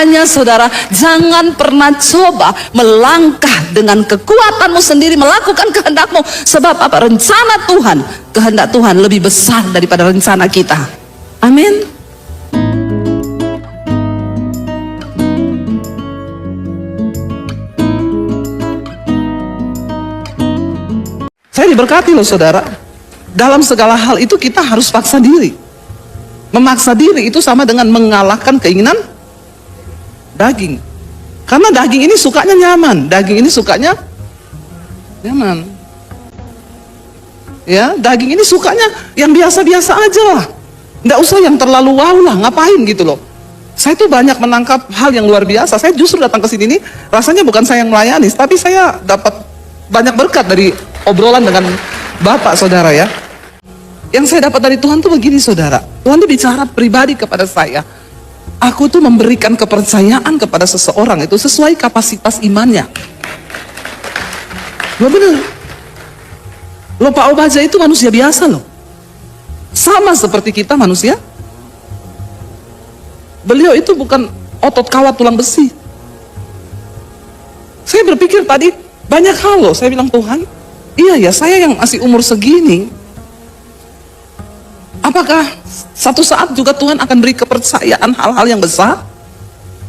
Makanya saudara, jangan pernah coba melangkah dengan kekuatanmu sendiri melakukan kehendakmu. Sebab apa? Rencana Tuhan, kehendak Tuhan lebih besar daripada rencana kita. Amin. Saya diberkati loh saudara. Dalam segala hal itu kita harus paksa diri. Memaksa diri itu sama dengan mengalahkan keinginan daging. Karena daging ini sukanya nyaman, daging ini sukanya nyaman. Ya, daging ini sukanya yang biasa-biasa aja lah. Nggak usah yang terlalu wow lah, ngapain gitu loh. Saya tuh banyak menangkap hal yang luar biasa. Saya justru datang ke sini nih, rasanya bukan saya yang melayani, tapi saya dapat banyak berkat dari obrolan dengan Bapak saudara ya. Yang saya dapat dari Tuhan tuh begini saudara. Tuhan tuh bicara pribadi kepada saya. Aku tuh memberikan kepercayaan kepada seseorang itu sesuai kapasitas imannya. Loh bener. Loh Pak Obaja itu manusia biasa loh. Sama seperti kita manusia. Beliau itu bukan otot kawat tulang besi. Saya berpikir tadi banyak hal loh. Saya bilang Tuhan, iya ya saya yang masih umur segini, apakah satu saat juga Tuhan akan beri kepercayaan hal-hal yang besar?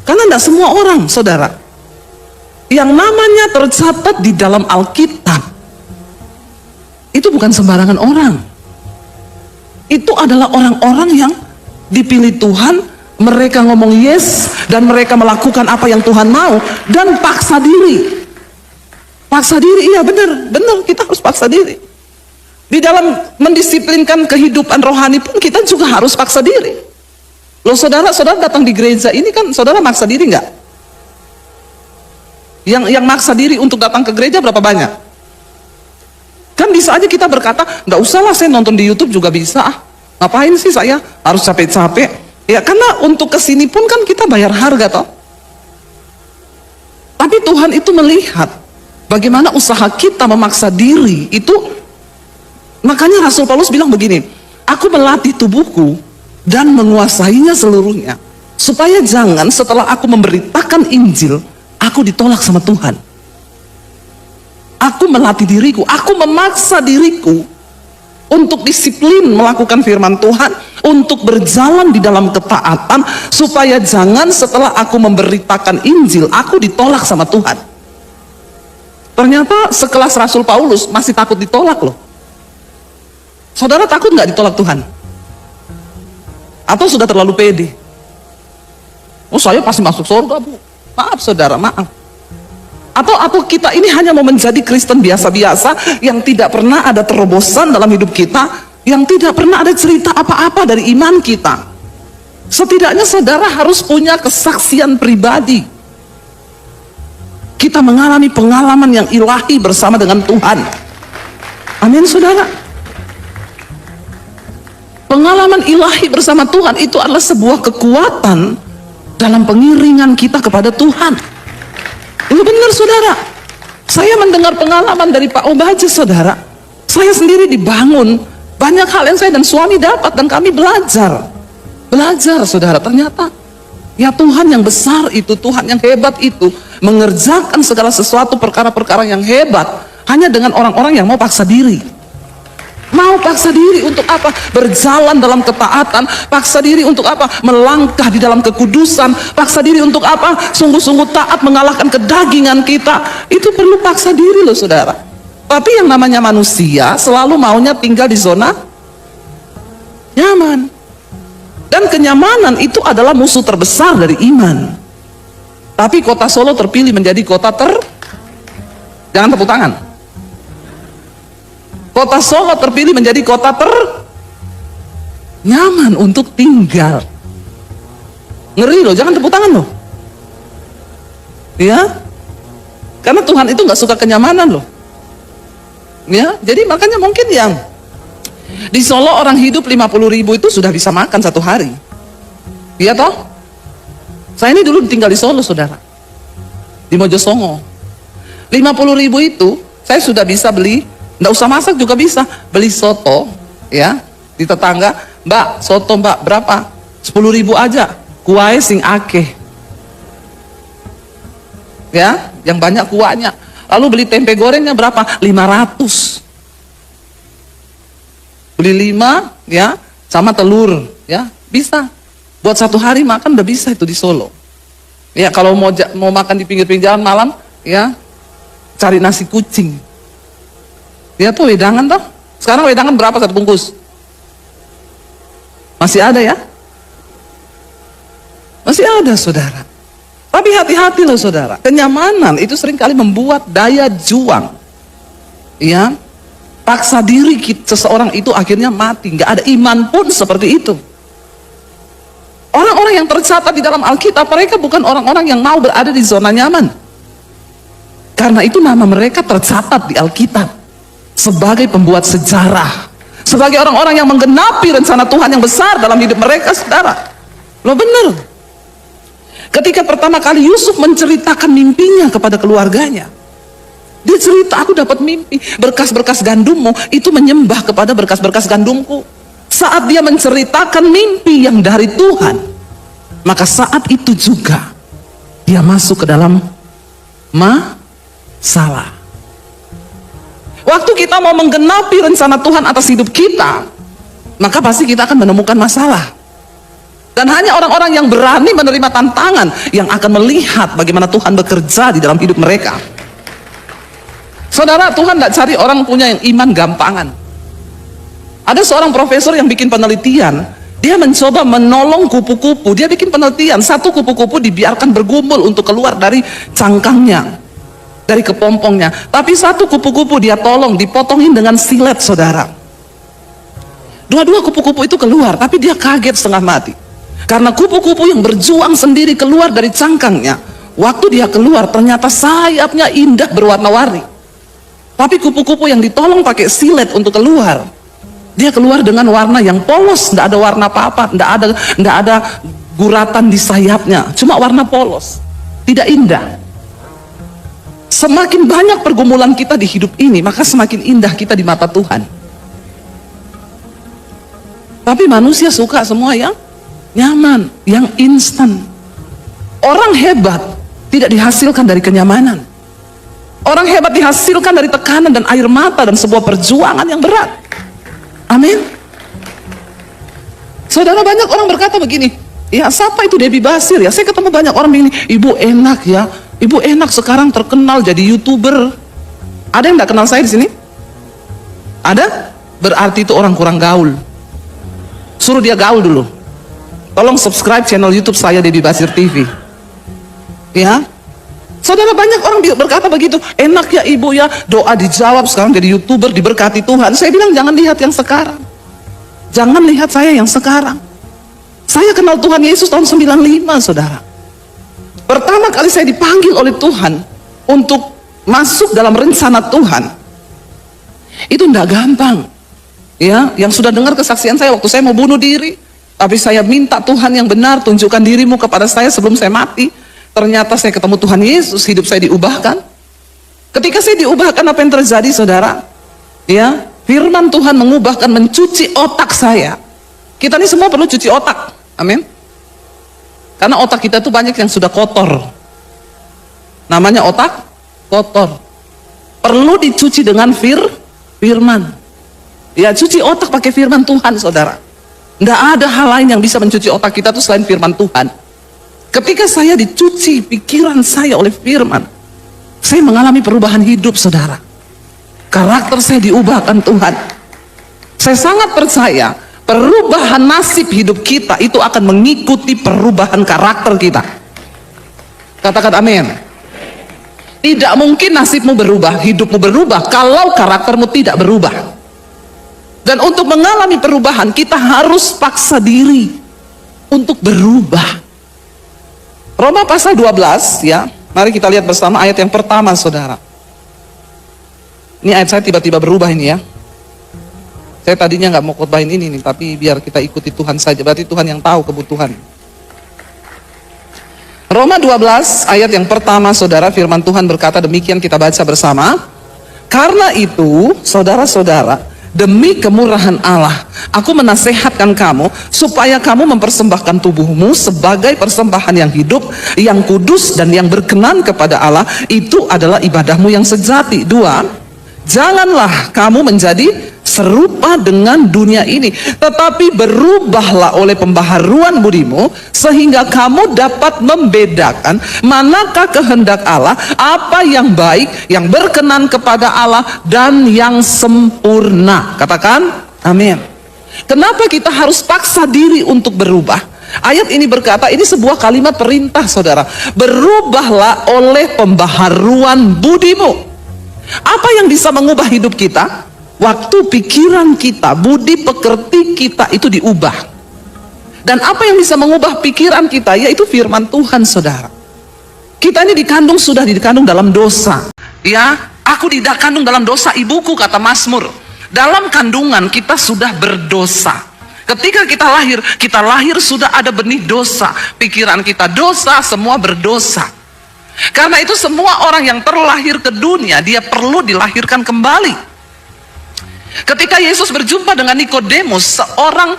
Karena tidak semua orang, saudara, yang namanya tercatat di dalam Alkitab, itu bukan sembarangan orang. Itu adalah orang-orang yang dipilih Tuhan, mereka ngomong yes, dan mereka melakukan apa yang Tuhan mau, dan paksa diri. Paksa diri, iya benar, kita harus paksa diri. Di dalam mendisiplinkan kehidupan rohani pun kita juga harus paksa diri. Loh saudara datang di gereja ini kan saudara maksa diri nggak? Yang maksa diri untuk datang ke gereja berapa banyak? Kan bisa aja kita berkata, nggak usah lah saya nonton di YouTube juga bisa. Ngapain sih saya harus capek-capek? Ya karena untuk kesini pun kan kita bayar harga toh. Tapi Tuhan itu melihat bagaimana usaha kita memaksa diri itu. Makanya Rasul Paulus bilang begini, aku melatih tubuhku dan menguasainya seluruhnya, supaya jangan setelah aku memberitakan Injil, aku ditolak sama Tuhan. Aku melatih diriku, aku memaksa diriku untuk disiplin melakukan firman Tuhan, untuk berjalan di dalam ketaatan, supaya jangan setelah aku memberitakan Injil, aku ditolak sama Tuhan. Ternyata sekelas Rasul Paulus masih takut ditolak loh. Saudara takut nggak ditolak Tuhan? Atau sudah terlalu pede? Oh saya pasti masuk surga bu. Maaf saudara, maaf. Atau kita ini hanya mau menjadi Kristen biasa-biasa yang tidak pernah ada terobosan dalam hidup kita, yang tidak pernah ada cerita apa-apa dari iman kita. Setidaknya saudara harus punya kesaksian pribadi. Kita mengalami pengalaman yang ilahi bersama dengan Tuhan. Amin saudara. Pengalaman ilahi bersama Tuhan itu adalah sebuah kekuatan dalam pengiringan kita kepada Tuhan. Itu benar saudara. Saya mendengar pengalaman dari Pak Obaja saudara. Saya sendiri dibangun. Banyak hal yang saya dan suami dapat dan kami belajar. Belajar saudara, ternyata ya Tuhan yang besar itu, Tuhan yang hebat itu mengerjakan segala sesuatu perkara-perkara yang hebat hanya dengan orang-orang yang mau paksa diri. Mau paksa diri untuk apa? Berjalan dalam ketaatan. Paksa diri untuk apa? Melangkah di dalam kekudusan. Paksa diri untuk apa? Sungguh-sungguh taat mengalahkan kedagingan kita. Itu perlu paksa diri loh saudara. Tapi yang namanya manusia selalu maunya tinggal di zona nyaman. Dan kenyamanan itu adalah musuh terbesar dari iman. Tapi kota Solo terpilih menjadi kota jangan tepuk tangan. Kota Solo terpilih menjadi kota nyaman untuk tinggal. Ngeri loh, jangan tepuk tangan loh. Ya, karena Tuhan itu nggak suka kenyamanan loh. Ya, jadi makanya mungkin yang di Solo orang hidup 50.000 itu sudah bisa makan satu hari. Iya toh? Saya ini dulu tinggal di Solo saudara, di Mojosongo. 50.000 itu saya sudah bisa beli. Nggak usah masak juga bisa beli soto ya di tetangga. Mbak soto mbak berapa? 10.000 aja, kuai sing akeh ya, yang banyak kuahnya. Lalu beli tempe gorengnya berapa? 500. Beli 5, ya, sama telur, ya, bisa. Buat 1 hari makan udah bisa itu di Solo. Ya, kalau mau makan di pinggir-pinggir jalan malam, ya, cari nasi kucing. Ya tuh wedangan toh. Sekarang wedangan berapa 1 bungkus? Masih ada ya? Masih ada, saudara. Tapi hati-hati loh, saudara. Kenyamanan itu seringkali membuat daya juang. Ya, paksa diri seseorang itu akhirnya mati. Nggak ada iman pun seperti itu. Orang-orang yang tercatat di dalam Alkitab, mereka bukan orang-orang yang mau berada di zona nyaman. Karena itu nama mereka tercatat di Alkitab sebagai pembuat sejarah, sebagai orang-orang yang menggenapi rencana Tuhan yang besar dalam hidup mereka, saudara. Loh benar. Ketika pertama kali Yusuf menceritakan mimpinya kepada keluarganya, dia cerita, aku dapat mimpi, berkas-berkas gandummu itu menyembah kepada berkas-berkas gandumku. Saat dia menceritakan mimpi yang dari Tuhan, maka saat itu juga dia masuk ke dalam masalah. Waktu kita mau menggenapi rencana Tuhan atas hidup kita, maka pasti kita akan menemukan masalah. Dan hanya orang-orang yang berani menerima tantangan yang akan melihat bagaimana Tuhan bekerja di dalam hidup mereka. Saudara, Tuhan tidak cari orang punya yang iman gampangan. Ada seorang profesor yang bikin penelitian, dia mencoba menolong kupu-kupu. Dia bikin penelitian, 1 kupu-kupu dibiarkan bergumul untuk keluar dari cangkangnya, dari kepompongnya. Tapi 1 kupu-kupu dia tolong, dipotongin dengan silet, saudara. Dua-dua kupu-kupu itu keluar, tapi dia kaget setengah mati. Karena kupu-kupu yang berjuang sendiri keluar dari cangkangnya, waktu dia keluar ternyata sayapnya indah berwarna-warni. Tapi kupu-kupu yang ditolong pakai silet untuk keluar, dia keluar dengan warna yang polos, tidak ada warna apa-apa, tidak ada guratan di sayapnya, cuma warna polos, tidak indah. Semakin banyak pergumulan kita di hidup ini, maka semakin indah kita di mata Tuhan. Tapi manusia suka semua yang nyaman, yang instan. Orang hebat tidak dihasilkan dari kenyamanan. Orang hebat dihasilkan dari tekanan dan air mata dan sebuah perjuangan yang berat. Amin. Saudara, banyak orang berkata begini, ya siapa itu Debbie Basir ya? Saya ketemu banyak orang begini, ibu enak ya, ibu enak sekarang terkenal jadi YouTuber. Ada yang tidak kenal saya di sini? Ada? Berarti itu orang kurang gaul. Suruh dia gaul dulu. Tolong subscribe channel YouTube saya, Debbie Basir TV. Ya, saudara, banyak orang berkata begitu, enak ya ibu ya, doa dijawab, sekarang jadi YouTuber, diberkati Tuhan. Saya bilang jangan lihat yang sekarang, jangan lihat saya yang sekarang. Saya kenal Tuhan Yesus tahun 95, saudara. Pertama kali saya dipanggil oleh Tuhan untuk masuk dalam rencana Tuhan, itu tidak gampang. Ya, yang sudah dengar kesaksian saya waktu saya mau bunuh diri, tapi saya minta Tuhan yang benar, tunjukkan dirimu kepada saya sebelum saya mati. Ternyata saya ketemu Tuhan Yesus, hidup saya diubahkan. Ketika saya diubahkan, apa yang terjadi, saudara? Ya, firman Tuhan mengubahkan, mencuci otak saya. Kita ini semua perlu cuci otak, amin. Karena otak kita tuh banyak yang sudah kotor. Namanya otak kotor. Perlu dicuci dengan firman. Ya, cuci otak pakai firman Tuhan, saudara. Tidak ada hal lain yang bisa mencuci otak kita tuh selain firman Tuhan. Ketika saya dicuci pikiran saya oleh firman, saya mengalami perubahan hidup, saudara. Karakter saya diubahkan Tuhan. Saya sangat percaya perubahan nasib hidup kita itu akan mengikuti perubahan karakter kita. Katakan amin. Tidak mungkin nasibmu berubah, hidupmu berubah kalau karaktermu tidak berubah. Dan untuk mengalami perubahan, kita harus paksa diri untuk berubah. Roma pasal 12, ya. Mari kita lihat bersama ayat yang pertama, saudara. Ini ayat saya tiba-tiba berubah ini ya. Saya tadinya nggak mau khotbahin ini nih, tapi biar kita ikuti Tuhan saja. Berarti Tuhan yang tahu kebutuhan. Roma 12 ayat yang pertama, saudara, firman Tuhan berkata demikian, kita baca bersama. Karena itu, saudara-saudara, demi kemurahan Allah, aku menasehatkan kamu supaya kamu mempersembahkan tubuhmu sebagai persembahan yang hidup, yang kudus dan yang berkenan kepada Allah. Itu adalah ibadahmu yang sejati. 2, janganlah kamu menjadi serupa dengan dunia ini, tetapi berubahlah oleh pembaharuan budimu, sehingga kamu dapat membedakan manakah kehendak Allah, apa yang baik, yang berkenan kepada Allah, dan yang sempurna. Katakan amin. Kenapa kita harus paksa diri untuk berubah? Ayat ini berkata, ini sebuah kalimat perintah, saudara. Berubahlah oleh pembaharuan budimu. Apa yang bisa mengubah hidup kita? Waktu pikiran kita, budi pekerti kita itu diubah. Dan apa yang bisa mengubah pikiran kita? Yaitu firman Tuhan, saudara. Kita ini sudah dikandung dalam dosa. Ya, aku dikandung dalam dosa ibuku, kata Mazmur. Dalam kandungan kita sudah berdosa. Ketika kita lahir sudah ada benih dosa. Pikiran kita dosa, semua berdosa. Karena itu semua orang yang terlahir ke dunia, dia perlu dilahirkan kembali. Ketika Yesus berjumpa dengan Nikodemus, seorang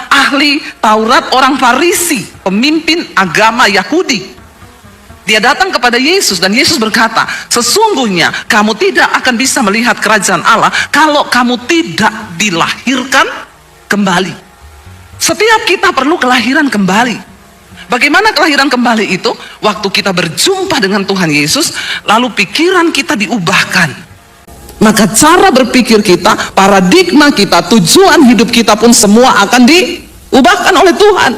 ahli Taurat, orang Farisi, pemimpin agama Yahudi. Dia datang kepada Yesus dan Yesus berkata, sesungguhnya kamu tidak akan bisa melihat kerajaan Allah kalau kamu tidak dilahirkan kembali. Setiap kita perlu kelahiran kembali. Bagaimana kelahiran kembali itu? Waktu kita berjumpa dengan Tuhan Yesus, lalu pikiran kita diubahkan. Maka cara berpikir kita, paradigma kita, tujuan hidup kita pun semua akan diubahkan oleh Tuhan.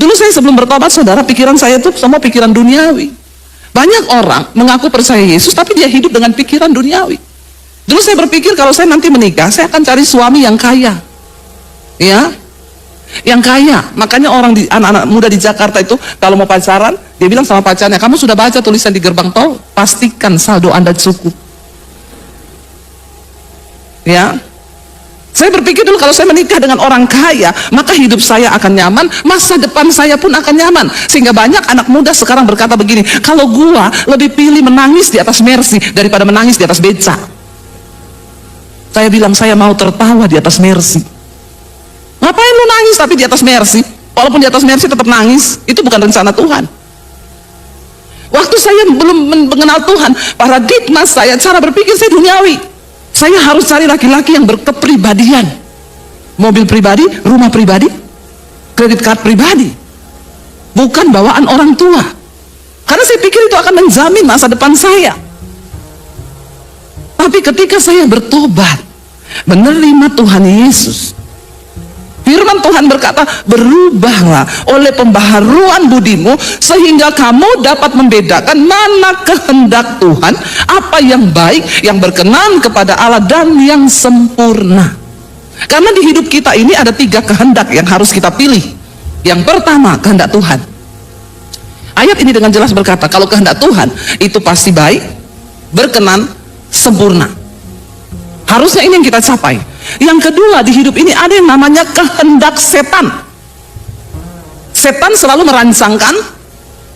Dulu saya sebelum bertobat, saudara, pikiran saya itu semua pikiran duniawi. Banyak orang mengaku percaya Yesus, tapi dia hidup dengan pikiran duniawi. Dulu saya berpikir kalau saya nanti menikah, saya akan cari suami yang kaya. Ya, yang kaya. Makanya anak-anak muda di Jakarta itu kalau mau pacaran, dia bilang sama pacarnya, kamu sudah baca tulisan di gerbang tol? Pastikan saldo Anda cukup. Ya, saya berpikir dulu kalau saya menikah dengan orang kaya, maka hidup saya akan nyaman, masa depan saya pun akan nyaman. Sehingga banyak anak muda sekarang berkata begini, kalau gua lebih pilih menangis di atas Mercy daripada menangis di atas beca. Saya bilang saya mau tertawa di atas Mercy. Ngapain lu nangis tapi di atas Mercy? Walaupun di atas Mercy tetap nangis, itu bukan rencana Tuhan. Waktu saya belum mengenal Tuhan, paradigma saya, cara berpikir saya duniawi. Saya harus cari laki-laki yang berkepribadian. Mobil pribadi, rumah pribadi, kredit card pribadi. Bukan bawaan orang tua. Karena saya pikir itu akan menjamin masa depan saya. Tapi ketika saya bertobat, menerima Tuhan Yesus, firman Tuhan berkata, berubahlah oleh pembaharuan budimu, sehingga kamu dapat membedakan mana kehendak Tuhan, apa yang baik, yang berkenan kepada Allah, dan yang sempurna. Karena di hidup kita ini ada 3 kehendak yang harus kita pilih. Yang pertama, kehendak Tuhan. Ayat ini dengan jelas berkata, kalau kehendak Tuhan itu pasti baik, berkenan, sempurna. Harusnya ini yang kita capai. Yang kedua, di hidup ini ada yang namanya kehendak setan. Setan selalu merancangkan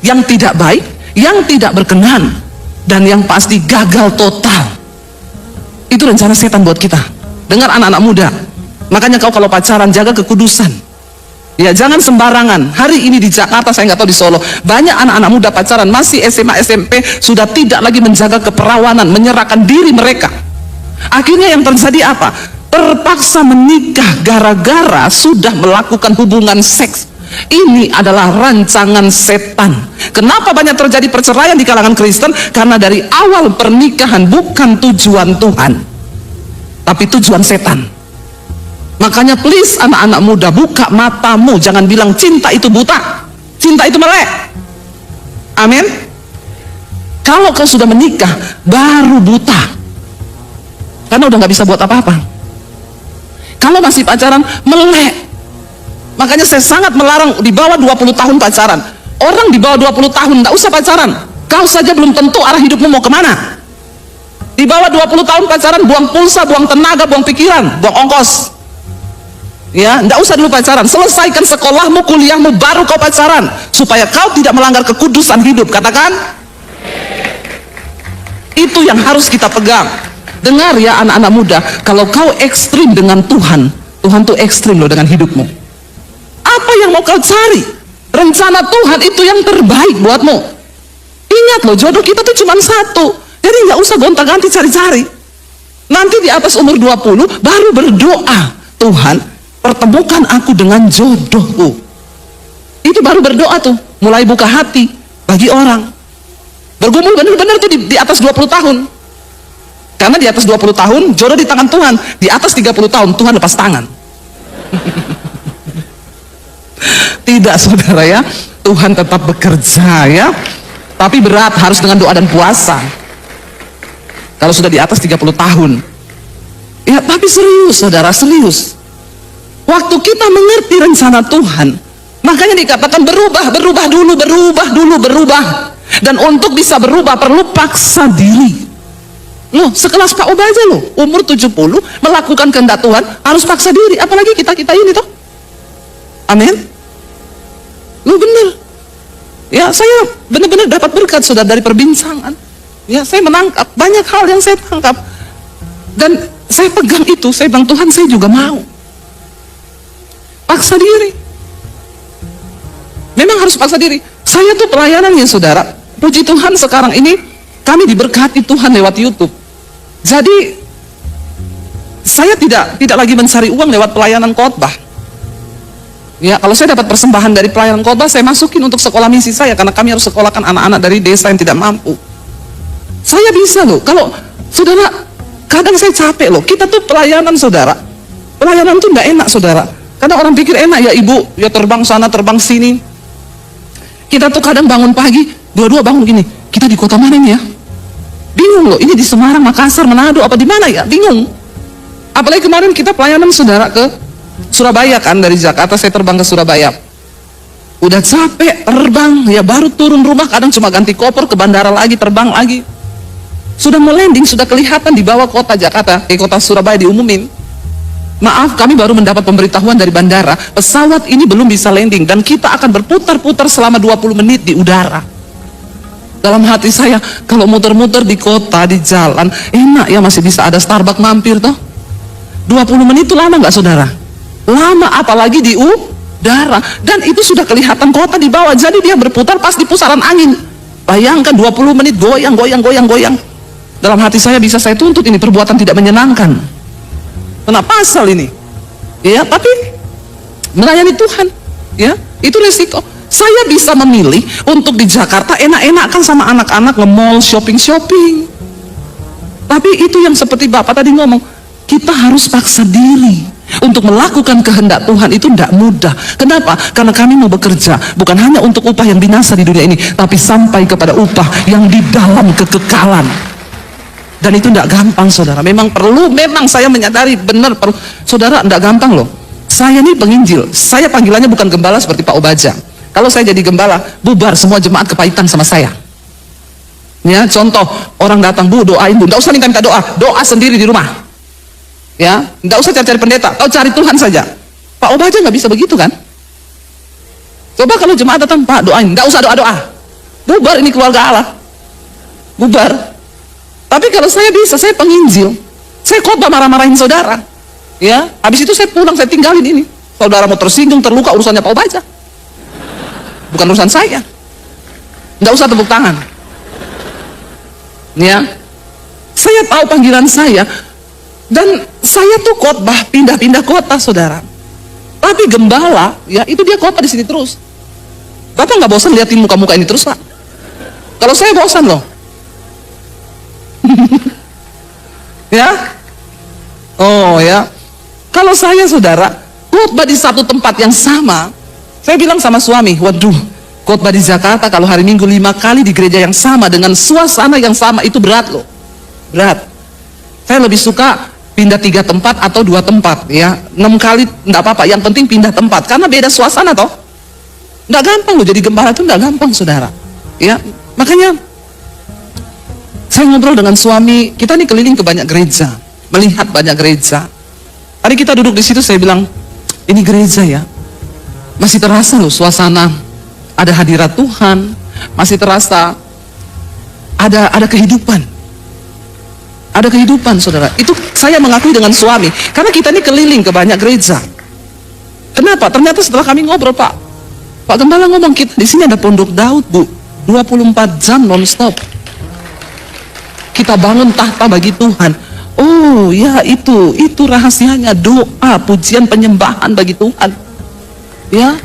yang tidak baik, yang tidak berkenan, dan yang pasti gagal total. Itu rencana setan buat kita. Dengar anak-anak muda, makanya kau kalau pacaran jaga kekudusan. Ya, jangan sembarangan. Hari ini di Jakarta, saya nggak tahu di Solo, banyak anak-anak muda pacaran masih SMA, SMP, sudah tidak lagi menjaga keperawanan, menyerahkan diri mereka. Akhirnya yang terjadi apa? Terpaksa menikah gara-gara sudah melakukan hubungan seks. Ini adalah rancangan setan. Kenapa banyak terjadi perceraian di kalangan Kristen? Karena dari awal pernikahan bukan tujuan Tuhan, tapi tujuan setan. Makanya please anak-anak muda, buka matamu. Jangan bilang cinta itu buta, cinta itu melek. Amin. Kalau kau sudah menikah baru buta, karena udah nggak bisa buat apa-apa. Kalau masih pacaran, melek. Makanya saya sangat melarang di bawah 20 tahun pacaran. Orang di bawah 20 tahun nggak usah pacaran. Kau saja belum tentu arah hidupmu mau kemana. Di bawah 20 tahun pacaran, buang pulsa, buang tenaga, buang pikiran, buang ongkos. Ya, nggak usah dulu pacaran. Selesaikan sekolahmu, kuliahmu, baru kau pacaran, supaya kau tidak melanggar kekudusan hidup. Katakan, itu yang harus kita pegang. Dengar ya anak-anak muda, kalau kau ekstrim dengan Tuhan, Tuhan tuh ekstrim loh dengan hidupmu. Apa yang mau kau cari? Rencana Tuhan itu yang terbaik buatmu. Ingat loh, jodoh kita tuh cuma satu. Jadi nggak usah gonta-ganti cari-cari. Nanti di atas umur 20 baru berdoa, Tuhan pertemukan aku dengan jodohku. Itu baru berdoa tuh, mulai buka hati bagi orang. Bergumul benar-benar tuh di atas 20 tahun. Karena di atas 20 tahun jodoh di tangan Tuhan. Di atas 30 tahun Tuhan lepas tangan. Tidak saudara ya, Tuhan tetap bekerja ya. Tapi berat, harus dengan doa dan puasa. Kalau sudah di atas 30 tahun. Ya tapi serius saudara, serius. Waktu kita mengerti rencana Tuhan, makanya dikatakan berubah dulu. Dan untuk bisa berubah perlu paksa diri. Loh, sekelas Pak Obaja loh, umur 70 melakukan kehendak Tuhan harus paksa diri, apalagi kita ini toh. Amin. Loh bener. Ya, saya benar-benar dapat berkat saudara dari perbincangan. Ya, saya menangkap banyak hal yang saya tangkap. Dan saya pegang itu, saya bilang Tuhan saya juga mau. Paksa diri. Memang harus paksa diri. Saya tuh pelayanannya saudara. Puji Tuhan sekarang ini kami diberkati Tuhan lewat YouTube. Jadi saya tidak lagi mencari uang lewat pelayanan khotbah. Ya, kalau saya dapat persembahan dari pelayanan khotbah, saya masukin untuk sekolah misi saya karena kami harus sekolahkan anak-anak dari desa yang tidak mampu. Saya bisa loh. Kalau saudara, kadang saya capek loh. Kita tuh pelayanan saudara. Pelayanan tuh nggak enak saudara. Karena orang pikir enak ya ibu, ya terbang sana terbang sini. Kita tuh kadang bangun pagi, dua-dua bangun gini. Kita di kota mana ini ya? Bingung loh, ini di Semarang, Makassar, Manado, apa di mana ya? Bingung. Apalagi kemarin kita pelayanan saudara ke Surabaya kan, dari Jakarta saya terbang ke Surabaya. Udah capek terbang, ya baru turun rumah, kadang cuma ganti koper ke bandara lagi, terbang lagi. Sudah mau landing, sudah kelihatan di bawah kota Jakarta, kota Surabaya diumumin. Maaf, kami baru mendapat pemberitahuan dari bandara, pesawat ini belum bisa landing dan kita akan berputar-putar selama 20 menit di udara. Dalam hati saya, kalau muter-muter di kota, di jalan, enak ya masih bisa ada Starbucks mampir toh. 20 menit itu lama nggak saudara? Lama, apalagi di udara. Dan itu sudah kelihatan kota di bawah, jadi dia berputar pas di pusaran angin. Bayangkan 20 menit goyang. Dalam hati saya bisa saya tuntut ini perbuatan tidak menyenangkan. Kena pasal ini. Ya, tapi melayani Tuhan, ya, itu resiko. Saya bisa memilih untuk di Jakarta enak-enakan sama anak-anak nge-mall, shopping. Tapi itu yang seperti Bapak tadi ngomong, kita harus paksa diri untuk melakukan kehendak Tuhan itu tidak mudah. Kenapa? Karena kami mau bekerja bukan hanya untuk upah yang binasa di dunia ini, tapi sampai kepada upah yang di dalam kekekalan. Dan itu tidak gampang saudara. Memang saya menyadari benar perlu. Saudara, tidak gampang loh. Saya ini penginjil, saya panggilannya bukan gembala seperti Pak Obaja. Kalau saya jadi gembala, bubar semua jemaat kepahitan sama saya. Ya, contoh, orang datang, Bu, doain Bu. Nggak usah minta doa sendiri di rumah. Ya, nggak usah cari-cari pendeta, kau cari Tuhan saja. Pak Obaja nggak bisa begitu kan? Coba kalau jemaat datang, Pak, doain. Nggak usah doa-doa. Bubar ini keluarga Allah. Bubar. Tapi kalau saya bisa, saya penginjil. Saya khotbah marah-marahin saudara. Ya, habis itu saya pulang, saya tinggalin ini. Saudara mau tersinggung, terluka, urusannya Pak Obaja. Bukan urusan saya. Nggak usah tepuk tangan. Ya, saya tahu panggilan saya. Dan saya tuh khotbah pindah-pindah kota, saudara. Tapi gembala, ya itu dia khotbah di sini terus. Bapak nggak bosan liatin muka-muka ini terus, Pak? Kalau saya bosan loh. Ya, oh ya. Kalau saya saudara khotbah di satu tempat yang sama, saya bilang sama suami, waduh, khotbah di Jakarta kalau hari Minggu 5 kali di gereja yang sama dengan suasana yang sama itu berat loh, berat. Saya lebih suka pindah 3 tempat atau 2 tempat, ya 6 kali enggak apa-apa, yang penting pindah tempat karena beda suasana toh. Enggak gampang loh jadi gembala itu, enggak gampang saudara. Ya, makanya saya ngobrol dengan suami, kita nih keliling ke banyak gereja, melihat banyak gereja. Tadi kita duduk di situ, saya bilang, ini gereja ya, masih terasa loh suasana, ada hadirat Tuhan, masih terasa ada kehidupan. Ada kehidupan, saudara. Itu saya mengakui dengan suami. Karena kita ini keliling ke banyak gereja. Kenapa? Ternyata setelah kami ngobrol, Pak Gembala ngomong, kita di sini ada pondok Daud, Bu. 24 jam non-stop. Kita bangun tahta bagi Tuhan. Oh ya, itu rahasianya, doa, pujian, penyembahan bagi Tuhan. Ya,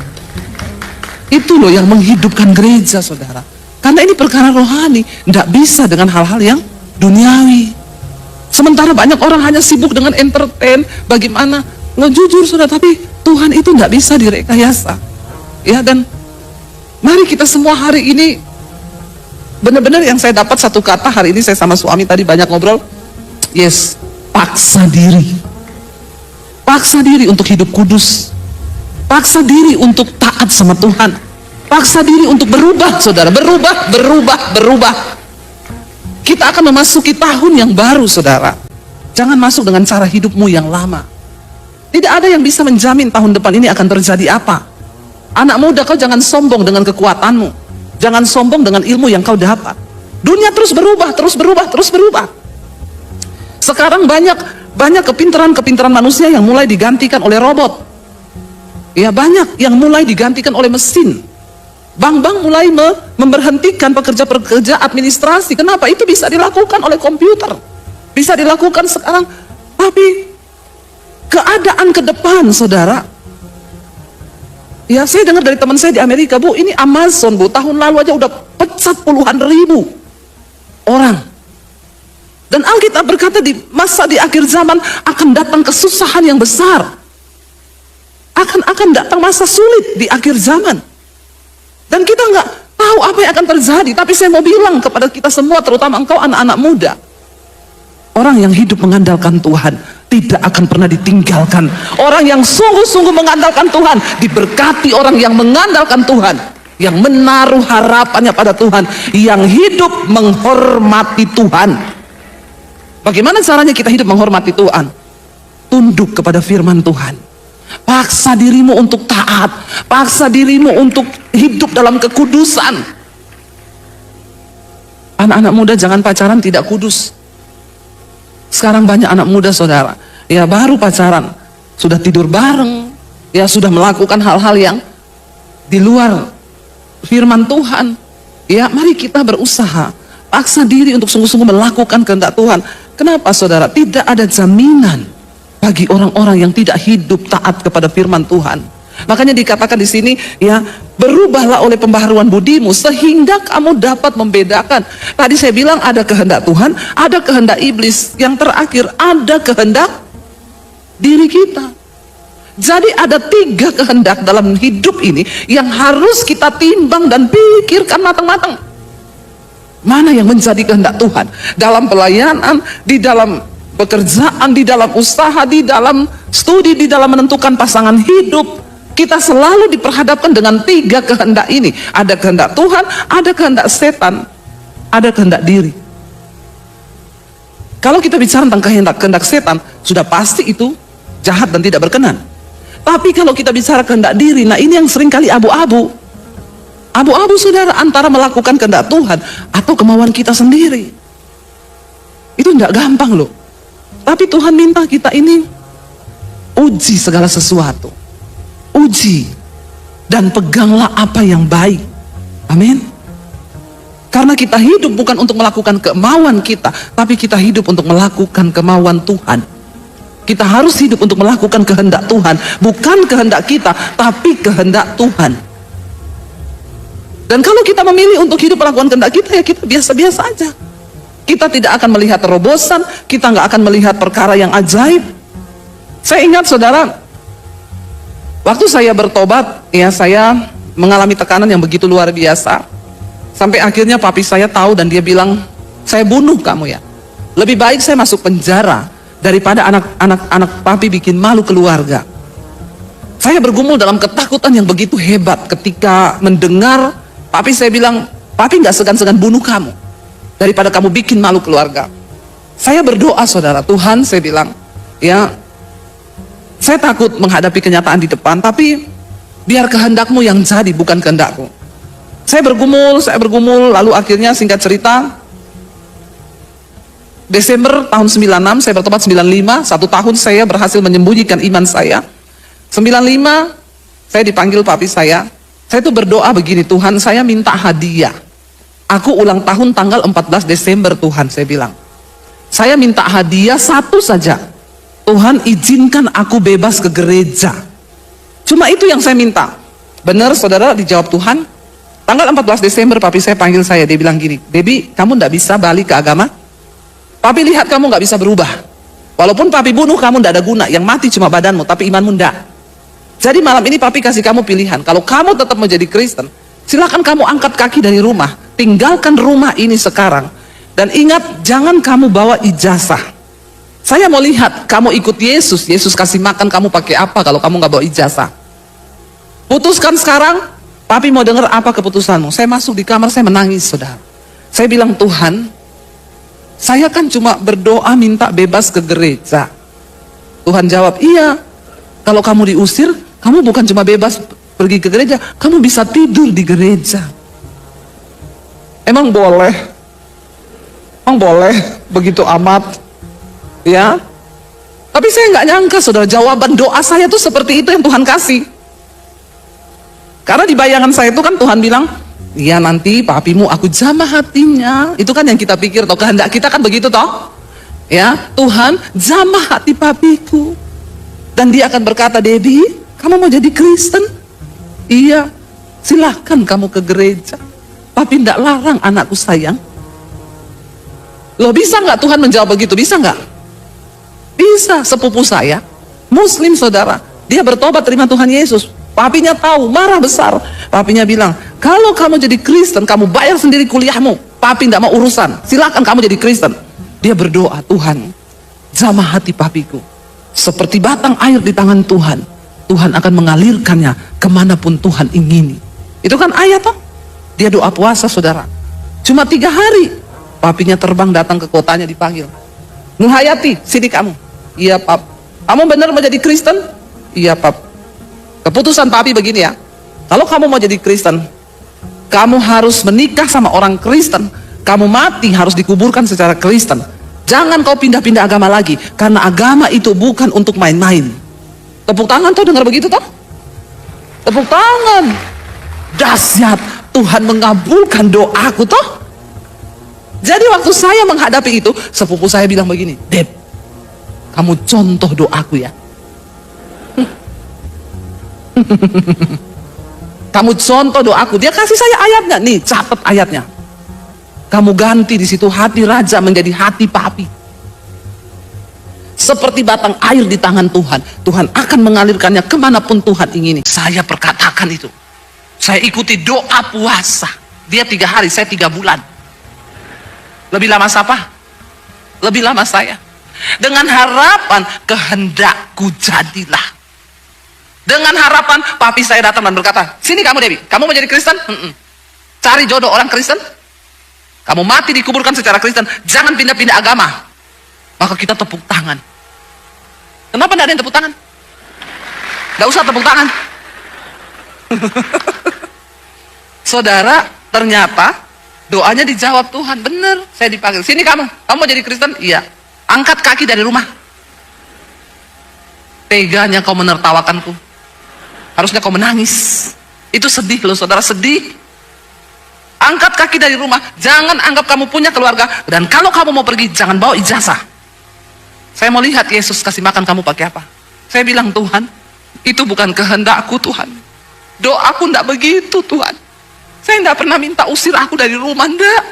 itu loh yang menghidupkan gereja, saudara. Karena ini perkara rohani, tidak bisa dengan hal-hal yang duniawi. Sementara banyak orang hanya sibuk dengan entertain, bagaimana, jujur saudara, tapi Tuhan itu tidak bisa direkayasa. Ya, dan mari kita semua hari ini, benar-benar yang saya dapat satu kata hari ini, saya sama suami tadi banyak ngobrol, yes, paksa diri. Paksa diri untuk hidup kudus. Paksa diri untuk taat sama Tuhan. Paksa diri untuk berubah, saudara. Berubah. Kita akan memasuki tahun yang baru, saudara. Jangan masuk dengan cara hidupmu yang lama. Tidak ada yang bisa menjamin tahun depan ini akan terjadi apa. Anak muda, kau jangan sombong dengan kekuatanmu. Jangan sombong dengan ilmu yang kau dapat. Dunia terus berubah. Sekarang banyak kepintaran manusia yang mulai digantikan oleh robot. Ya, banyak yang mulai digantikan oleh mesin. Bank-bank mulai memberhentikan pekerja-pekerja administrasi. Kenapa? Itu bisa dilakukan oleh komputer. Bisa dilakukan sekarang. Tapi keadaan ke depan, saudara. Ya, saya dengar dari teman saya di Amerika, Bu, ini Amazon, Bu, tahun lalu aja udah pecat puluhan ribu orang. Dan Alkitab berkata di akhir zaman akan datang kesusahan yang besar. Akan datang masa sulit di akhir zaman. Dan kita nggak tahu apa yang akan terjadi. Tapi saya mau bilang kepada kita semua, terutama engkau anak-anak muda, orang yang hidup mengandalkan Tuhan tidak akan pernah ditinggalkan. Orang yang sungguh-sungguh mengandalkan Tuhan diberkati. Orang yang mengandalkan Tuhan, yang menaruh harapannya pada Tuhan, yang hidup menghormati Tuhan. Bagaimana caranya kita hidup menghormati Tuhan? Tunduk kepada firman Tuhan. Paksa dirimu untuk taat. Paksa dirimu untuk hidup dalam kekudusan. Anak-anak muda jangan pacaran tidak kudus. Sekarang banyak anak muda, saudara, ya baru pacaran, sudah tidur bareng, ya sudah melakukan hal-hal yang di luar firman Tuhan. Ya, mari kita berusaha, paksa diri untuk sungguh-sungguh melakukan kehendak Tuhan. Kenapa, saudara? Tidak ada jaminan bagi orang-orang yang tidak hidup taat kepada firman Tuhan. Makanya dikatakan di sini, ya, berubahlah oleh pembaharuan budimu sehingga kamu dapat membedakan. Tadi saya bilang ada kehendak Tuhan, ada kehendak iblis. Yang terakhir ada kehendak diri kita. Jadi ada 3 kehendak dalam hidup ini yang harus kita timbang dan pikirkan matang-matang. Mana yang menjadi kehendak Tuhan dalam pelayanan, di dalam pekerjaan, di dalam usaha, di dalam studi, di dalam menentukan pasangan hidup. Kita selalu diperhadapkan dengan 3 kehendak ini. Ada kehendak Tuhan, ada kehendak setan, ada kehendak diri. Kalau kita bicara tentang kehendak setan, sudah pasti itu jahat dan tidak berkenan. Tapi kalau kita bicara kehendak diri, nah ini yang seringkali abu-abu. Abu-abu, saudara, antara melakukan kehendak Tuhan atau kemauan kita sendiri. Itu tidak gampang loh. Tapi Tuhan minta kita ini uji segala sesuatu. Uji dan peganglah apa yang baik. Amin. Karena kita hidup bukan untuk melakukan kemauan kita, tapi kita hidup untuk melakukan kemauan Tuhan. Kita harus hidup untuk melakukan kehendak Tuhan, bukan kehendak kita, tapi kehendak Tuhan. Dan kalau kita memilih untuk hidup melakukan kehendak kita, ya kita biasa-biasa aja. Kita tidak akan melihat terobosan, kita nggak akan melihat perkara yang ajaib. Saya ingat, saudara, waktu saya bertobat, ya saya mengalami tekanan yang begitu luar biasa. Sampai akhirnya papi saya tahu dan dia bilang, saya bunuh kamu ya. Lebih baik saya masuk penjara daripada anak papi bikin malu keluarga. Saya bergumul dalam ketakutan yang begitu hebat ketika mendengar papi saya bilang, papi nggak segan-segan bunuh kamu daripada kamu bikin malu keluarga. Saya berdoa, saudara, Tuhan, saya bilang, ya, saya takut menghadapi kenyataan di depan, tapi biar kehendakmu yang jadi, bukan kehendakku. Saya bergumul, lalu akhirnya singkat cerita, Desember tahun 96, saya bertobat 95, 1 tahun saya berhasil menyembunyikan iman saya. 95, saya dipanggil papi saya tuh berdoa begini, Tuhan saya minta hadiah. Aku ulang tahun tanggal 14 Desember Tuhan, saya bilang. Saya minta hadiah satu saja. Tuhan izinkan aku bebas ke gereja. Cuma itu yang saya minta. Benar saudara, dijawab Tuhan. Tanggal 14 Desember papi saya panggil saya, dia bilang gini, Debbie kamu gak bisa balik ke agama. Papi lihat kamu gak bisa berubah. Walaupun papi bunuh kamu gak ada guna, yang mati cuma badanmu tapi imanmu enggak. Jadi malam ini papi kasih kamu pilihan. Kalau kamu tetap mau jadi Kristen, silakan kamu angkat kaki dari rumah, tinggalkan rumah ini sekarang. Dan ingat, jangan kamu bawa ijazah. Saya mau lihat kamu ikut Yesus, Yesus kasih makan kamu pakai apa kalau kamu nggak bawa ijazah. Putuskan sekarang, papi mau dengar apa keputusanmu. Saya masuk di kamar, saya menangis saudara. Saya bilang, Tuhan, saya kan cuma berdoa minta bebas ke gereja. Tuhan jawab, iya, kalau kamu diusir, kamu bukan cuma bebas pergi ke gereja, kamu bisa tidur di gereja. Emang boleh? Emang boleh begitu amat? Ya? Tapi saya nggak nyangka saudara, jawaban doa saya tuh seperti itu yang Tuhan kasih. Karena di bayangan saya itu kan Tuhan bilang, iya nanti papimu aku jamah hatinya. Itu kan yang kita pikir, toh kehendak kita kan begitu toh. Ya, Tuhan jamah hati papiku. Dan dia akan berkata, Debbie, kamu mau jadi Kristen? Iya, silahkan kamu ke gereja. Papi tidak larang anakku sayang. Loh bisa nggak Tuhan menjawab begitu? Bisa nggak? Bisa. Sepupu saya, Muslim saudara, dia bertobat terima Tuhan Yesus. Papinya tahu, marah besar. Papinya bilang, kalau kamu jadi Kristen, kamu bayar sendiri kuliahmu. Papi tidak mau urusan, silahkan kamu jadi Kristen. Dia berdoa, Tuhan, jamah hati papiku. Seperti batang air di tangan Tuhan, Tuhan akan mengalirkannya kemanapun Tuhan ingini. Itu kan ayat toh. Dia doa puasa saudara, cuma 3 hari papinya terbang datang ke kotanya, dipanggil, Nuhayati, sini kamu. Iya pap. Kamu benar mau jadi Kristen? Iya pap. Keputusan papi begini ya, kalau kamu mau jadi Kristen, kamu harus menikah sama orang Kristen, kamu mati harus dikuburkan secara Kristen. Jangan kau pindah-pindah agama lagi, karena agama itu bukan untuk main-main. Tepuk tangan tuh, dengar begitu toh? Tepuk tangan. Dahsyat, Tuhan mengabulkan doaku toh. Jadi waktu saya menghadapi itu, sepupu saya bilang begini, Deb, kamu contoh doaku ya. Kamu contoh doaku. Dia kasih saya ayatnya, nih catat ayatnya. Kamu ganti di situ hati raja menjadi hati papi. Seperti batang air di tangan Tuhan. Tuhan akan mengalirkannya kemanapun Tuhan ingini. Saya perkatakan itu. Saya ikuti doa puasa. Dia 3 hari, saya 3 bulan. Lebih lama siapa? Lebih lama saya. Dengan harapan kehendakku jadilah. Dengan harapan papi saya datang dan berkata, sini kamu Debbie, kamu mau jadi Kristen? Cari jodoh orang Kristen. Kamu mati dikuburkan secara Kristen, jangan pindah-pindah agama. Maka kita tepuk tangan. Kenapa tidak ada yang tepuk tangan? Tidak usah tepuk tangan. Saudara, ternyata doanya dijawab Tuhan. Benar, saya dipanggil, sini kamu mau jadi Kristen? Iya. Angkat kaki dari rumah. Teganya kau menertawakanku. Harusnya kau menangis. Itu sedih loh saudara, sedih. Angkat kaki dari rumah, jangan anggap kamu punya keluarga, dan kalau kamu mau pergi, jangan bawa ijazah. Saya mau lihat Yesus kasih makan kamu pakai apa. Saya bilang, Tuhan, itu bukan kehendakku Tuhan. Doaku enggak begitu Tuhan. Saya enggak pernah minta usir aku dari rumah, enggak.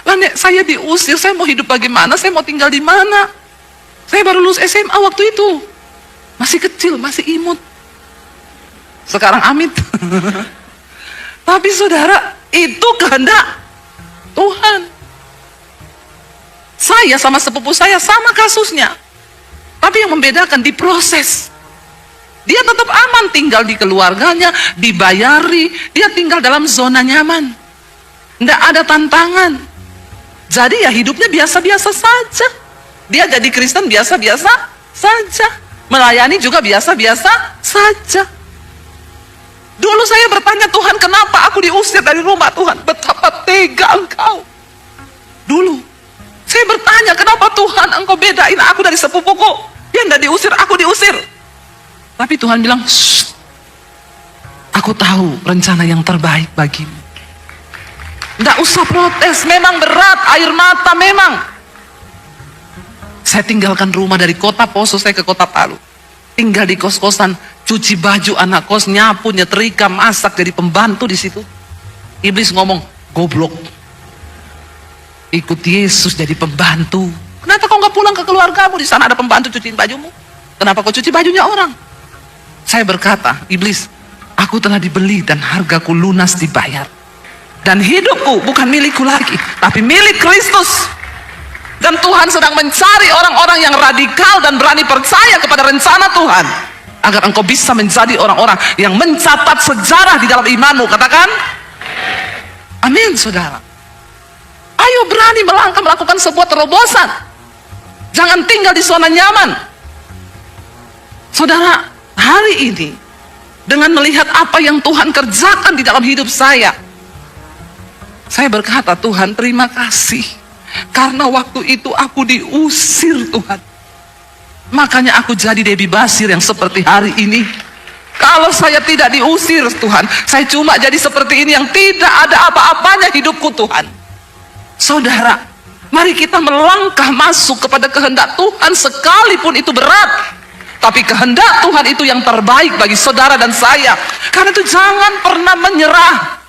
Lah nek saya diusir, saya mau hidup bagaimana, saya mau tinggal di mana. Saya baru lulus SMA waktu itu. Masih kecil, masih imut. Sekarang amit. Tapi saudara, itu kehendak Tuhan. Saya sama sepupu saya sama kasusnya. Tapi yang membedakan di proses. Dia tetap aman tinggal di keluarganya, dibayari, dia tinggal dalam zona nyaman. Tidak ada tantangan. Jadi ya hidupnya biasa-biasa saja. Dia jadi Kristen biasa-biasa saja. Melayani juga biasa-biasa saja. Dulu saya bertanya, Tuhan kenapa aku diusir dari rumah Tuhan? Betapa tega engkau. Dulu saya bertanya, kenapa Tuhan, engkau bedain aku dari sepupuku. Dia tidak diusir, aku diusir. Tapi Tuhan bilang, shh, aku tahu rencana yang terbaik bagimu. Tidak usah protes, memang berat, air mata memang. Saya tinggalkan rumah dari kota Poso, saya ke kota Palu. Tinggal di kos-kosan, cuci baju anak kos, nyapu, nyetrika, masak, jadi pembantu di situ. Iblis ngomong, goblok. Ikut Yesus jadi pembantu. Kenapa kau nggak pulang ke keluargamu? Di sana ada pembantu cuciin bajumu. Kenapa kau cuci bajunya orang? Saya berkata, iblis, aku telah dibeli dan hargaku lunas dibayar. Dan hidupku bukan milikku lagi, tapi milik Kristus. Dan Tuhan sedang mencari orang-orang yang radikal dan berani percaya kepada rencana Tuhan. Agar engkau bisa menjadi orang-orang yang mencatat sejarah di dalam imanmu. Katakan, amin saudara. Ayo berani melangkah melakukan sebuah terobosan. Jangan tinggal di zona nyaman. Saudara, hari ini dengan melihat apa yang Tuhan kerjakan di dalam hidup saya berkata, Tuhan terima kasih. Karena waktu itu aku diusir Tuhan. Makanya aku jadi Debbie Basir yang seperti hari ini. Kalau saya tidak diusir Tuhan, saya cuma jadi seperti ini yang tidak ada apa-apanya hidupku Tuhan. Saudara, mari kita melangkah masuk kepada kehendak Tuhan sekalipun itu berat. Tapi kehendak Tuhan itu yang terbaik bagi saudara dan saya. Karena itu jangan pernah menyerah.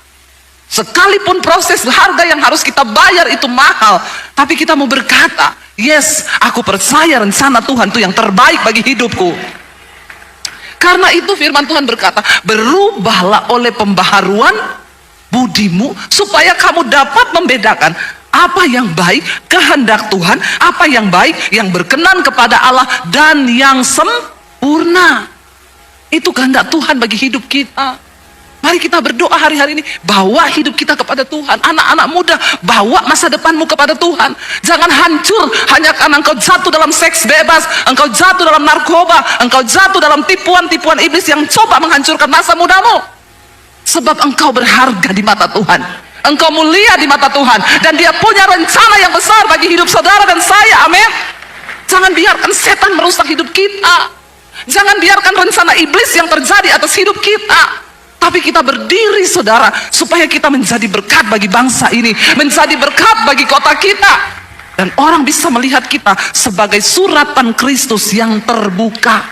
Sekalipun proses harga yang harus kita bayar itu mahal, tapi kita mau berkata, yes, aku percaya rencana Tuhan itu yang terbaik bagi hidupku. Karena itu firman Tuhan berkata, berubahlah oleh pembaharuan budimu, supaya kamu dapat membedakan apa yang baik, kehendak Tuhan, apa yang baik, yang berkenan kepada Allah, dan yang sempurna. Itu kehendak Tuhan bagi hidup kita. Mari kita berdoa hari-hari ini, bawa hidup kita kepada Tuhan. Anak-anak muda, bawa masa depanmu kepada Tuhan. Jangan hancur hanya karena engkau jatuh dalam seks bebas, engkau jatuh dalam narkoba, engkau jatuh dalam tipuan-tipuan iblis yang coba menghancurkan masa mudamu. Sebab engkau berharga di mata Tuhan, engkau mulia di mata Tuhan, dan Dia punya rencana yang besar bagi hidup saudara dan saya. Amin. Jangan biarkan setan merusak hidup kita. Jangan biarkan rencana iblis yang terjadi atas hidup kita. Tapi kita berdiri saudara, supaya kita menjadi berkat bagi bangsa ini, menjadi berkat bagi kota kita, dan orang bisa melihat kita sebagai suratan Kristus yang terbuka.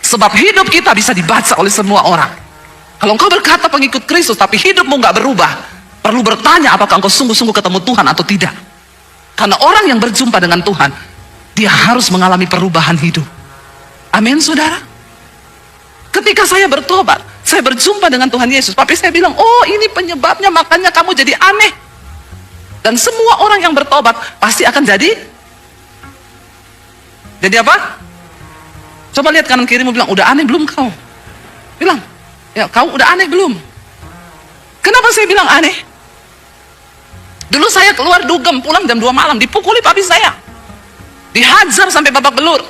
Sebab hidup kita bisa dibaca oleh semua orang. Kalau engkau berkata pengikut Kristus tapi hidupmu nggak berubah, perlu bertanya apakah engkau sungguh-sungguh ketemu Tuhan atau tidak. Karena orang yang berjumpa dengan Tuhan, dia harus mengalami perubahan hidup. Amin saudara. Ketika saya bertobat, saya berjumpa dengan Tuhan Yesus, tapi saya bilang, oh ini penyebabnya, makanya kamu jadi aneh. Dan semua orang yang bertobat pasti akan jadi apa? Coba lihat kanan kirimu, bilang, udah aneh belum kau? Bilang, ya kau udah aneh belum? Kenapa saya bilang aneh? Dulu saya keluar dugem, pulang jam 2 malam, dipukuli papi saya, dihajar sampai babak belur.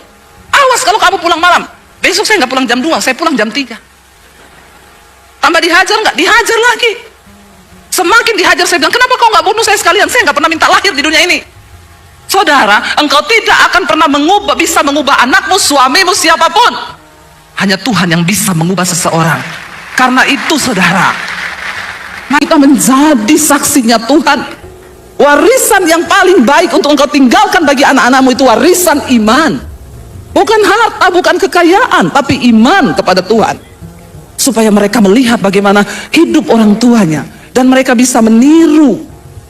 Awas kalau kamu pulang malam. Besok saya nggak pulang jam 2, saya pulang jam 3. Tambah dihajar nggak? Dihajar lagi. Semakin dihajar saya bilang, kenapa kau nggak bunuh saya sekalian? Saya nggak pernah minta lahir di dunia ini. Saudara, engkau tidak akan pernah bisa mengubah anakmu, suamimu, siapapun. Hanya Tuhan yang bisa mengubah seseorang. Karena itu saudara, mari kita menjadi saksinya Tuhan. Warisan yang paling baik untuk engkau tinggalkan bagi anak-anakmu itu warisan iman. Bukan harta, bukan kekayaan, tapi iman kepada Tuhan. Supaya mereka melihat bagaimana hidup orang tuanya, dan mereka bisa meniru.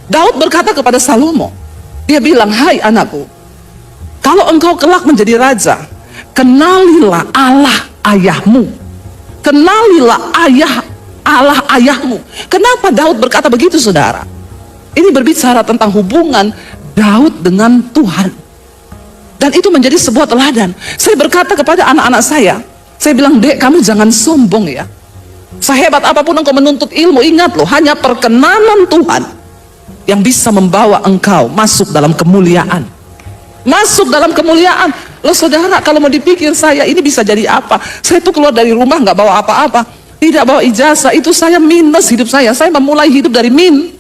Daud berkata kepada Salomo, dia bilang, hai anakku, kalau engkau kelak menjadi raja, kenalilah Allah ayahmu. Kenalilah Allah ayahmu. Kenapa Daud berkata begitu saudara? Ini berbicara tentang hubungan Daud dengan Tuhan. Dan itu menjadi sebuah teladan. Saya berkata kepada anak-anak saya bilang, dek, kamu jangan sombong ya. Sehebat apapun engkau menuntut ilmu, ingat loh, hanya perkenanan Tuhan yang bisa membawa engkau masuk dalam kemuliaan. Masuk dalam kemuliaan. Loh saudara, kalau mau dipikir saya ini bisa jadi apa? Saya tuh keluar dari rumah nggak bawa apa-apa, tidak bawa ijazah, itu saya minus hidup saya. Saya memulai hidup dari min.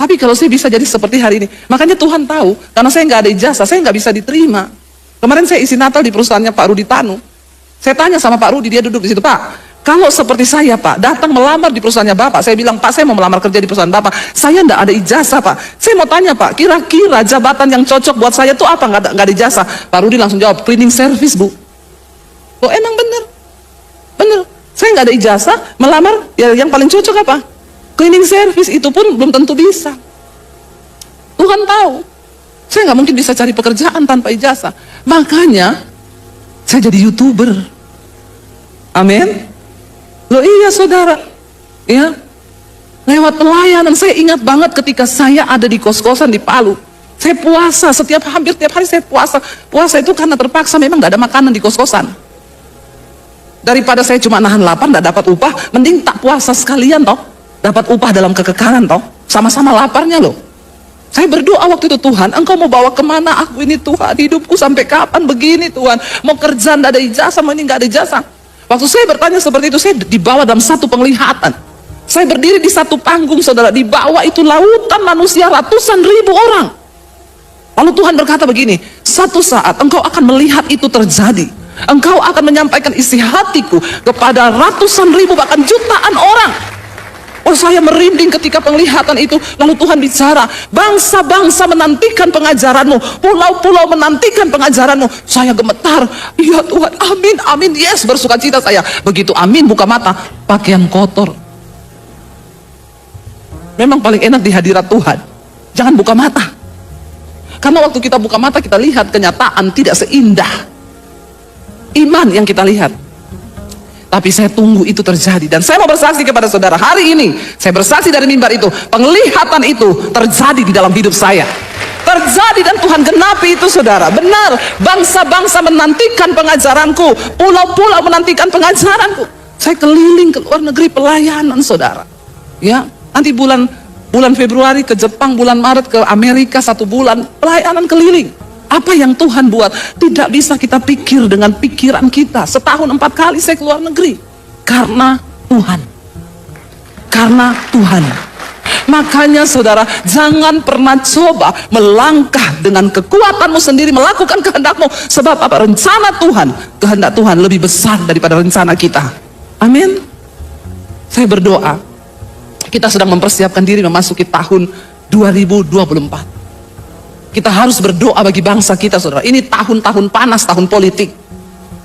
Tapi kalau saya bisa jadi seperti hari ini, makanya Tuhan tahu, karena saya nggak ada ijazah, saya nggak bisa diterima. Kemarin saya isi Natal di perusahaannya Pak Rudi Tanu. Saya tanya sama Pak Rudi, dia duduk di situ, Pak, kalau seperti saya Pak, datang melamar di perusahaannya Bapak, saya bilang, Pak, saya mau melamar kerja di perusahaan Bapak, saya nggak ada ijazah Pak. Saya mau tanya Pak, kira-kira jabatan yang cocok buat saya tuh apa? Nggak ada ijazah. Pak Rudi langsung jawab, cleaning service Bu. Oh emang bener? Bener. Saya nggak ada ijazah, melamar, ya yang paling cocok apa? Cleaning service, itu pun belum tentu bisa. Tuhan tahu, saya nggak mungkin bisa cari pekerjaan tanpa ijazah. Makanya, saya jadi YouTuber. Amin. Loh iya saudara, ya. Lewat pelayanan, saya ingat banget ketika saya ada di kos-kosan di Palu. Saya puasa, hampir tiap hari saya puasa. Puasa itu karena terpaksa, memang nggak ada makanan di kos-kosan. Daripada saya cuma nahan lapar, nggak dapat upah, mending tak puasa sekalian toh. Dapat upah dalam kekekalan toh, sama-sama laparnya loh. Saya berdoa waktu itu, Tuhan, Engkau mau bawa kemana aku ini Tuhan, hidupku sampai kapan begini Tuhan, mau kerja nggak ada ijazah, mau ini nggak ada ijazah. Waktu saya bertanya seperti itu, saya dibawa dalam satu penglihatan. Saya berdiri di satu panggung saudara, di bawah itu lautan manusia, ratusan ribu orang. Lalu Tuhan berkata begini, satu saat engkau akan melihat itu terjadi. Engkau akan menyampaikan isi hatiku kepada ratusan ribu bahkan jutaan orang. Oh saya merinding ketika penglihatan itu. Lalu Tuhan bicara, bangsa-bangsa menantikan pengajaranmu, pulau-pulau menantikan pengajaranmu. Saya gemetar, iya Tuhan, amin, amin, yes, bersuka cita saya. Begitu amin, buka mata, pakaian kotor. Memang paling enak di hadirat Tuhan, jangan buka mata. Karena waktu kita buka mata, kita lihat kenyataan tidak seindah iman yang kita lihat. Tapi saya tunggu itu terjadi. Dan saya mau bersaksi kepada saudara, hari ini saya bersaksi dari mimbar itu, penglihatan itu terjadi di dalam hidup saya. Terjadi dan Tuhan genapi itu saudara. Benar, bangsa-bangsa menantikan pengajaranku, pulau-pulau menantikan pengajaranku. Saya keliling ke luar negeri pelayanan saudara. Ya, nanti bulan Februari ke Jepang, bulan Maret ke Amerika 1 bulan, pelayanan keliling. Apa yang Tuhan buat tidak bisa kita pikir dengan pikiran kita. Setahun 4 kali saya keluar negeri. Karena Tuhan. Karena Tuhan. Makanya saudara, jangan pernah coba melangkah dengan kekuatanmu sendiri, melakukan kehendakmu. Sebab apa? Rencana Tuhan, kehendak Tuhan lebih besar daripada rencana kita. Amin. Saya berdoa, kita sedang mempersiapkan diri memasuki tahun 2024. Kita harus berdoa bagi bangsa kita saudara. Ini tahun-tahun panas, tahun politik.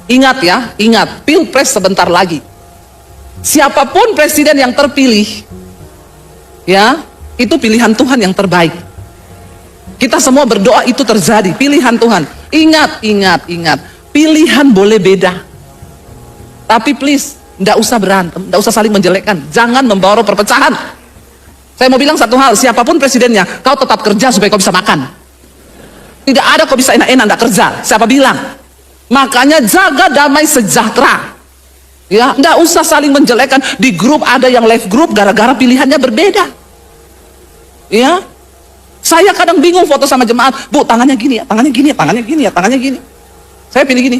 Ingat ya, ingat, pilpres sebentar lagi. Siapapun presiden yang terpilih, ya, itu pilihan Tuhan yang terbaik. Kita semua berdoa itu terjadi, pilihan Tuhan. Ingat, ingat, ingat, pilihan boleh beda. Tapi please, nggak usah berantem, nggak usah saling menjelekkan. Jangan membawa perpecahan. Saya mau bilang satu hal, siapapun presidennya, kau tetap kerja supaya kau bisa makan. Tidak ada kau bisa enak-enak nggak kerja. Siapa bilang? Makanya jaga damai sejahtera. Ya, nggak usah saling menjelekkan. Di grup ada yang left group gara-gara pilihannya berbeda. Ya, saya kadang bingung foto sama jemaat. Bu, tangannya gini ya, tangannya gini ya, tangannya gini ya, tangannya gini. Saya pilih gini.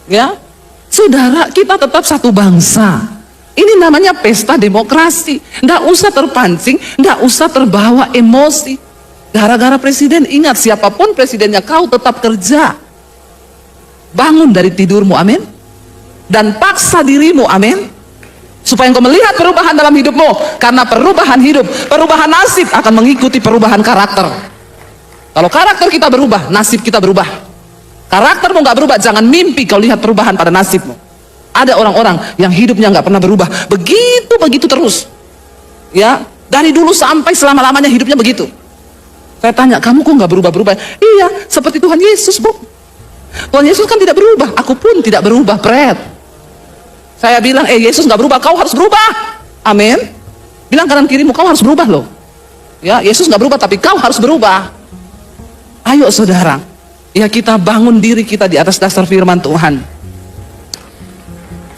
Ya, saudara, kita tetap satu bangsa. Ini namanya pesta demokrasi. Nggak usah terpancing, nggak usah terbawa emosi. Gara-gara presiden, ingat siapapun presidennya, kau tetap kerja. Bangun dari tidurmu, amin. Dan paksa dirimu, amin. Supaya engkau melihat perubahan dalam hidupmu. Karena perubahan hidup, perubahan nasib akan mengikuti perubahan karakter. Kalau karakter kita berubah, nasib kita berubah. Karaktermu nggak berubah, jangan mimpi kau lihat perubahan pada nasibmu. Ada orang-orang yang hidupnya nggak pernah berubah, begitu terus. Ya, dari dulu sampai selama-lamanya hidupnya begitu. Saya tanya, kamu kok nggak berubah-berubah? Iya, seperti Tuhan Yesus, Bu. Tuhan Yesus kan tidak berubah, aku pun tidak berubah, Pret. Saya bilang, Yesus nggak berubah, kau harus berubah. Amin. Bilang kanan kirimu, kau harus berubah loh. Ya, Yesus nggak berubah, tapi kau harus berubah. Ayo saudara, ya kita bangun diri kita di atas dasar firman Tuhan.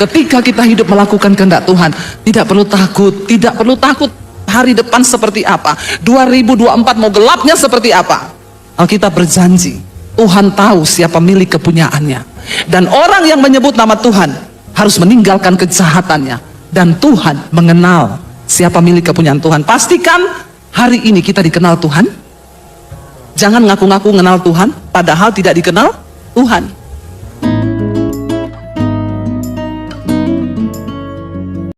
Ketika kita hidup melakukan kehendak Tuhan, tidak perlu takut hari depan seperti apa, 2024 mau gelapnya seperti apa. Alkitab berjanji, Tuhan tahu siapa milik kepunyaannya. Dan orang yang menyebut nama Tuhan harus meninggalkan kejahatannya. Dan Tuhan mengenal siapa milik kepunyaan Tuhan. Pastikan hari ini kita dikenal Tuhan. Jangan ngaku-ngaku kenal Tuhan, padahal tidak dikenal Tuhan.